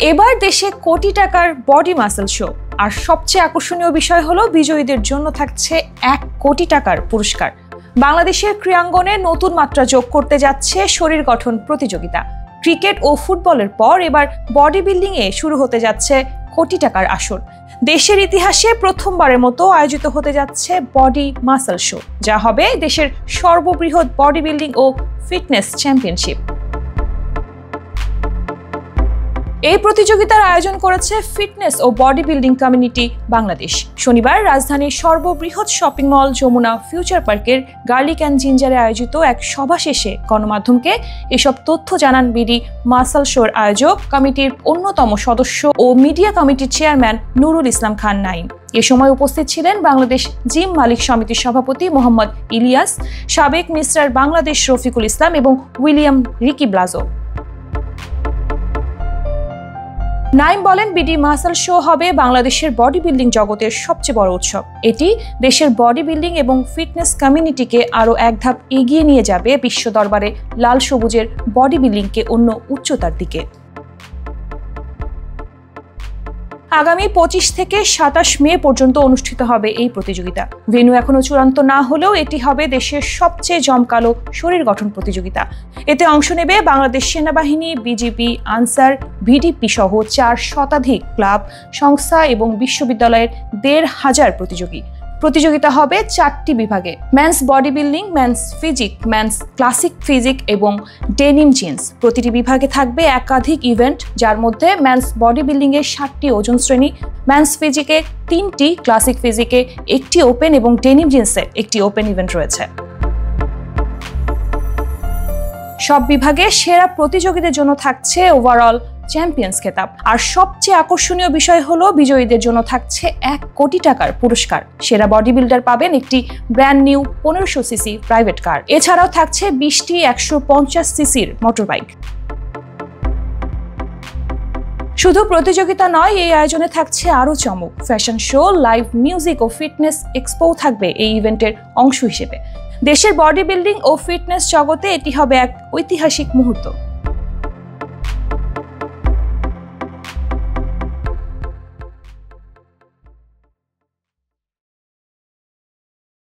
এবার দেশে কোটি টাকার বডি মাসল শো, আর সবচেয়ে আকর্ষণীয় বিষয় হলো বিজয়ীদের জন্য থাকছে 1 কোটি টাকার পুরস্কার। বাংলাদেশের ক্রীড়াঙ্গনে নতুন মাত্রা যোগ করতে যাচ্ছে শরীর গঠন প্রতিযোগিতা। ক্রিকেট ও ফুটবলের পর এবার বডি বিল্ডিং এ শুরু হতে যাচ্ছে কোটি টাকার আসর। দেশের ইতিহাসে প্রথমবারের মতো আয়োজিত হতে যাচ্ছে বডি মাসল শো, যা হবে দেশের সর্ববৃহৎ বডি বিল্ডিং ও ফিটনেস চ্যাম্পিয়নশিপ। এই প্রতিযোগিতার আয়োজন করেছে ফিটনেস ও বডি বিল্ডিং কমিউনিটি বাংলাদেশ। শনিবার রাজধানীর সর্ববৃহৎ শপিং মল যমুনা ফিউচার পার্কের গার্লিক অ্যান্ড জিঞ্জারে আয়োজিত এক সভা শেষে গণমাধ্যমকে এসব তথ্য জানান বিডি মাসল শোর আয়োজক কমিটির অন্যতম সদস্য ও মিডিয়া কমিটির চেয়ারম্যান নুরুল ইসলাম খান নাইম। এ সময় উপস্থিত ছিলেন বাংলাদেশ জিম মালিক সমিতির সভাপতি মোহাম্মদ ইলিয়াস, সাবেক মিস্টার বাংলাদেশ রফিকুল ইসলাম এবং উইলিয়াম রিকি ব্লাজো। নাইম বলেন, বিডি মাসল শো হবে বাংলাদেশের বডি বিল্ডিং জগতের সবচেয়ে বড় উৎসব। এটি দেশের বডি বিল্ডিং এবং ফিটনেস কমিউনিটিকে আরও এক ধাপ এগিয়ে নিয়ে যাবে বিশ্ব দরবারে লাল সবুজের বডি বিল্ডিংকে অন্য উচ্চতার দিকে। আগামী 25 থেকে 27 মে পর্যন্ত অনুষ্ঠিত হবে এই প্রতিযোগিতা। ভেন্যু এখনো চূড়ান্ত না হলেও এটি হবে দেশের সবচেয়ে জমকালো শরীর গঠন প্রতিযোগিতা। এতে অংশ নেবে বাংলাদেশ সেনাবাহিনী, বিজিবি, আনসার, ভিডিপি সহ 4 শতাধিক ক্লাব, সংস্থা এবং বিশ্ববিদ্যালয়ের 1,500 প্রতিযোগী। প্রতিযোগিতা হবে 4টি বিভাগে: men's body building, men's physique, men's classic physique এবং ডেনিম জিন্স। প্রতিটি বিভাগে থাকবে একাধিক ইভেন্ট, যার মধ্যে মেন্স বডি বিল্ডিং এ 7টি ওজন শ্রেণী, মেন্স ফিজিকে 3টি, ক্লাসিক ফিজিকে 1টি ওপেন এবং ডেনিম জিন্সে 1টি ওপেন ইভেন্ট রয়েছে। সব বিভাগে সেরা প্রতিযোগীদের জন্য থাকছে ওভারঅল চ্যাম্পিয়ন্স খেতাব। আর সবচেয়ে আকর্ষণীয় বিষয় হলো বিজয়ীদের জন্য থাকছে 1 কোটি টাকার পুরস্কার। সেরা বডি বিল্ডার পাবেন একটি brand new 1500 CC private car. এছাড়াও থাকছে 20টি 150 সিসির মোটরবাইক। শুধু প্রতিযোগিতা নয়, এই আয়োজনে থাকছে আরও চমক। ফ্যাশন শো, লাইভ মিউজিক ও ফিটনেস এক্সপো থাকবে এই ইভেন্টের অংশ হিসেবে। দেশের বডি বিল্ডিং ও ফিটনেস জগতে এটি হবে এক ঐতিহাসিক মুহূর্ত।